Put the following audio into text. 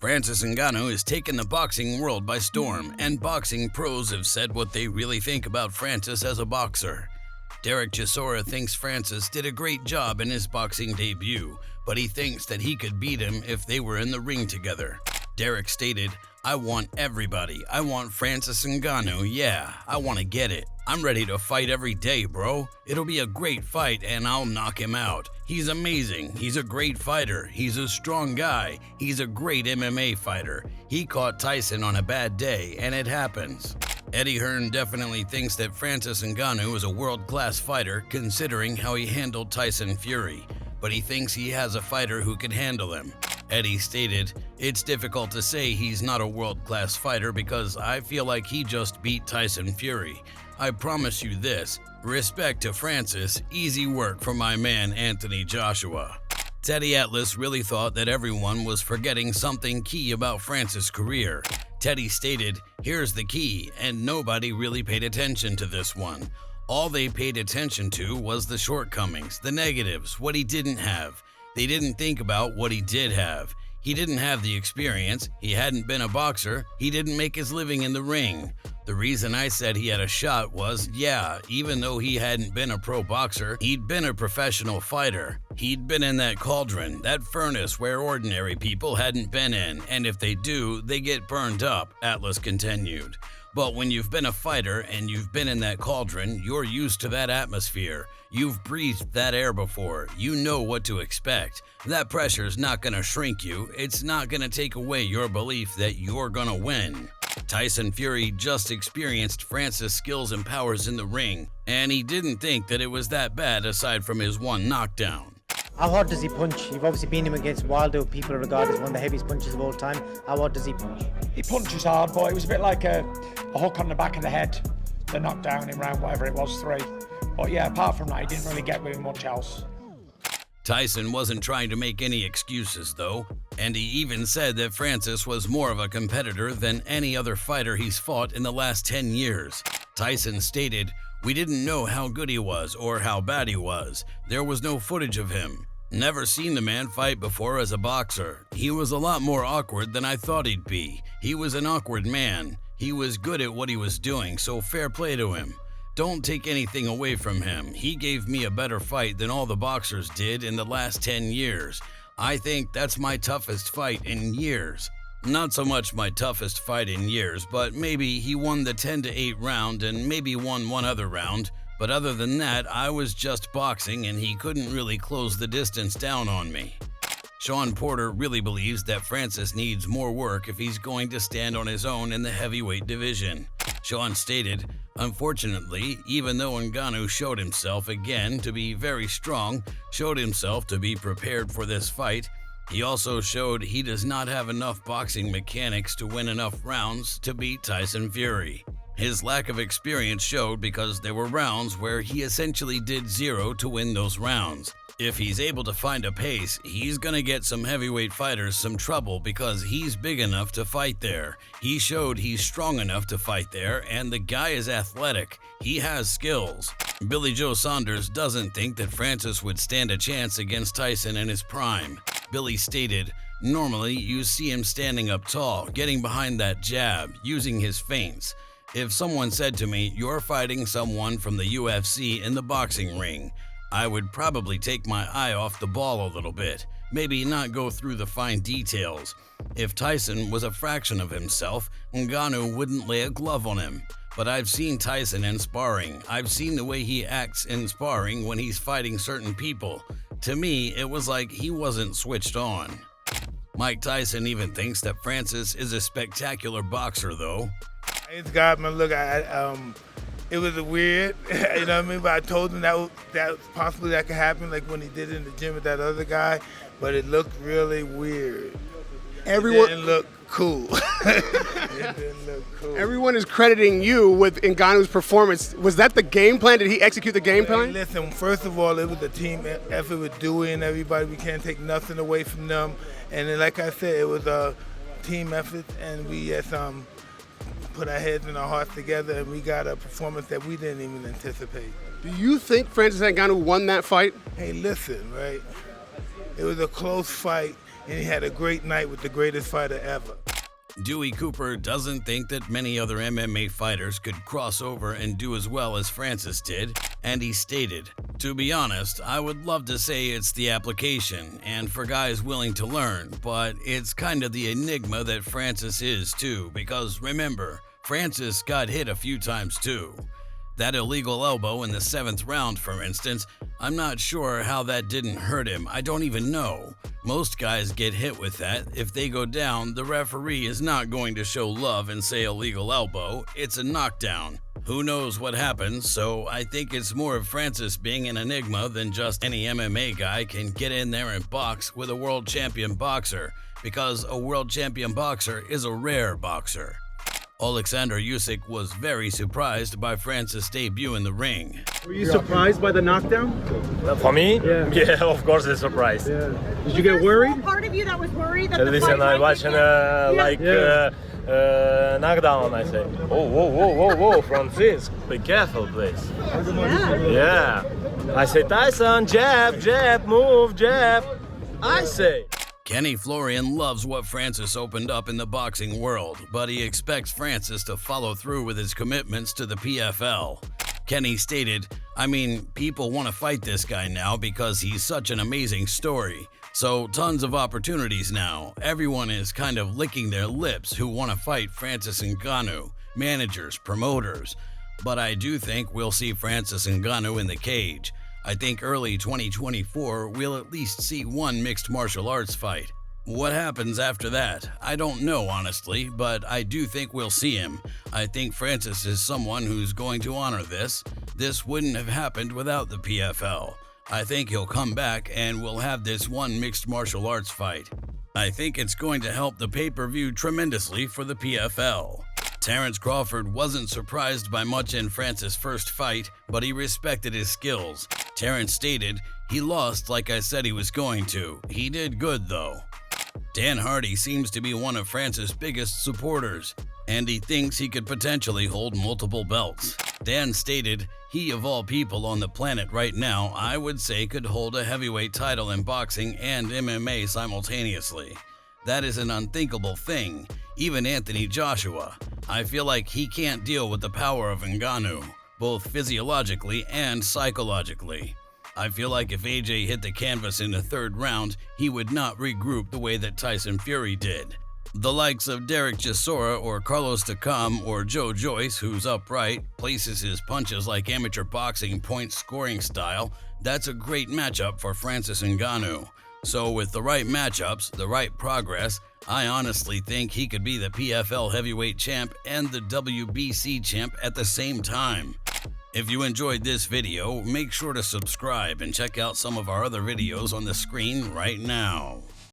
Francis Ngannou has taken the boxing world by storm, and boxing pros have said what they really think about Francis as a boxer. Derek Chisora thinks Francis did a great job in his boxing debut, but he thinks that he could beat him if they were in the ring together. Derek stated, "I want everybody. I want Francis Ngannou, yeah, I want to get it. I'm ready to fight every day, bro. It'll be a great fight and I'll knock him out. He's amazing. He's a great fighter. He's a strong guy. He's a great MMA fighter. He caught Tyson on a bad day, and it happens." Eddie Hearn definitely thinks that Francis Ngannou is a world-class fighter considering how he handled Tyson Fury, but he thinks he has a fighter who can handle him. Eddie stated, "It's difficult to say he's not a world-class fighter because I feel like he just beat Tyson Fury. I promise you this, respect to Francis, easy work for my man Anthony Joshua." Teddy Atlas really thought that everyone was forgetting something key about Francis' career. Teddy stated, "Here's the key," and nobody really paid attention to this one. All they paid attention to was the shortcomings, the negatives, what he didn't have. They didn't think about what he did have. He didn't have the experience, he hadn't been a boxer, he didn't make his living in the ring. The reason I said he had a shot was, yeah, even though he hadn't been a pro boxer, he'd been a professional fighter. He'd been in that cauldron, that furnace where ordinary people hadn't been in, and if they do, they get burned up, Atlas continued. But when you've been a fighter and you've been in that cauldron, you're used to that atmosphere. You've breathed that air before. You know what to expect. That pressure's not gonna shrink you. It's not gonna take away your belief that you're gonna win. Tyson Fury just experienced Francis' skills and powers in the ring, and he didn't think that it was that bad aside from his one knockdown. How hard does he punch? You've obviously been him against Wilder, who people regard as one of the heaviest punches of all time. How hard does he punch? He punches hard, but it was a bit like a hook on the back of the head, the knockdown in round whatever it was, 3. But yeah, apart from that, he didn't really get with much else. Tyson wasn't trying to make any excuses, though, and he even said that Francis was more of a competitor than any other fighter he's fought in the last 10 years. Tyson stated, "We didn't know how good he was or how bad he was. There was no footage of him. Never seen the man fight before as a boxer. He was a lot more awkward than I thought he'd be. He was an awkward man. He was good at what he was doing, so fair play to him. Don't take anything away from him. He gave me a better fight than all the boxers did in the last 10 years. I think that's my toughest fight in years. Not so much my toughest fight in years, but maybe he won the 10-8 round and maybe won one other round. But other than that, I was just boxing and he couldn't really close the distance down on me." Sean Porter really believes that Francis needs more work if he's going to stand on his own in the heavyweight division. Sean stated, "Unfortunately, even though Ngannou showed himself again to be very strong, showed himself to be prepared for this fight, he also showed he does not have enough boxing mechanics to win enough rounds to beat Tyson Fury. His lack of experience showed because there were rounds where he essentially did zero to win those rounds. If he's able to find a pace, he's gonna get some heavyweight fighters some trouble because he's big enough to fight there. He showed he's strong enough to fight there, and the guy is athletic. He has skills." Billy Joe Saunders doesn't think that Francis would stand a chance against Tyson in his prime. Billy stated, "Normally, you see him standing up tall, getting behind that jab, using his feints. If someone said to me, 'You're fighting someone from the UFC in the boxing ring,' I would probably take my eye off the ball a little bit, maybe not go through the fine details. If Tyson was a fraction of himself, Ngannou wouldn't lay a glove on him. But I've seen Tyson in sparring. I've seen the way he acts in sparring when he's fighting certain people. To me, it was like he wasn't switched on." Mike Tyson even thinks that Francis is a spectacular boxer, though. It's God, man. Look, it was weird, you know what I mean? But I told him that possibly that could happen, like when he did it in the gym with that other guy. But it looked really weird. It didn't look cool. It didn't look cool. Everyone is crediting you with Ngannou's performance. Was that the game plan? Did he execute the game plan? Hey, listen, first of all, it was a team effort with Dewey and everybody. We can't take nothing away from them. And then, like I said, it was a team effort, and we just put our heads and our hearts together, and we got a performance that we didn't even anticipate. Do you think Francis Ngannou won that fight? Hey, listen, right? It was a close fight. and he had a great night with the greatest fighter ever. Dewey Cooper doesn't think that many other MMA fighters could cross over and do as well as Francis did, and he stated, "To be honest, I would love to say it's the application and for guys willing to learn, but it's kind of the enigma that Francis is too, because remember, Francis got hit a few times too. That illegal elbow in the 7th round, for instance, I'm not sure how that didn't hurt him. I don't even know. Most guys get hit with that. If they go down, the referee is not going to show love and say illegal elbow. It's a knockdown. Who knows what happens, so I think it's more of Francis being an enigma than just any MMA guy can get in there and box with a world champion boxer, because a world champion boxer is a rare boxer." Alexander Usyk was very surprised by Francis' debut in the ring. Were you surprised by the knockdown? For me? Yeah. Yeah, of course, a surprise. Yeah. Did you get worried? Part of you that was worried that the Listen, fight I might watching knockdown. I say, whoa, Francis, be careful, please. Yeah. I say, Tyson, jab, move, jab. I say. Kenny Florian loves what Francis opened up in the boxing world, but he expects Francis to follow through with his commitments to the PFL. Kenny stated, "I mean, people want to fight this guy now because he's such an amazing story. So tons of opportunities now. Everyone is kind of licking their lips who want to fight Francis Ngannou, managers, promoters. But I do think we'll see Francis Ngannou in the cage. I think early 2024 we'll at least see one mixed martial arts fight. What happens after that? I don't know, honestly, but I do think we'll see him. I think Francis is someone who's going to honor this. This wouldn't have happened without the PFL. I think he'll come back and we'll have this one mixed martial arts fight. I think it's going to help the pay-per-view tremendously for the PFL." Terence Crawford wasn't surprised by much in Francis' first fight, but he respected his skills. Terence stated, "He lost like I said he was going to. He did good though." Dan Hardy seems to be one of Francis' biggest supporters, and he thinks he could potentially hold multiple belts. Dan stated, "He of all people on the planet right now, I would say could hold a heavyweight title in boxing and MMA simultaneously. That is an unthinkable thing. Even Anthony Joshua. I feel like he can't deal with the power of Ngannou, both physiologically and psychologically. I feel like if AJ hit the canvas in the 3rd round, he would not regroup the way that Tyson Fury did. The likes of Derek Chisora or Carlos Takam or Joe Joyce, who's upright, places his punches like amateur boxing point scoring style, that's a great matchup for Francis Ngannou. So with the right matchups, the right progress, I honestly think he could be the PFL heavyweight champ and the WBC champ at the same time." If you enjoyed this video, make sure to subscribe and check out some of our other videos on the screen right now.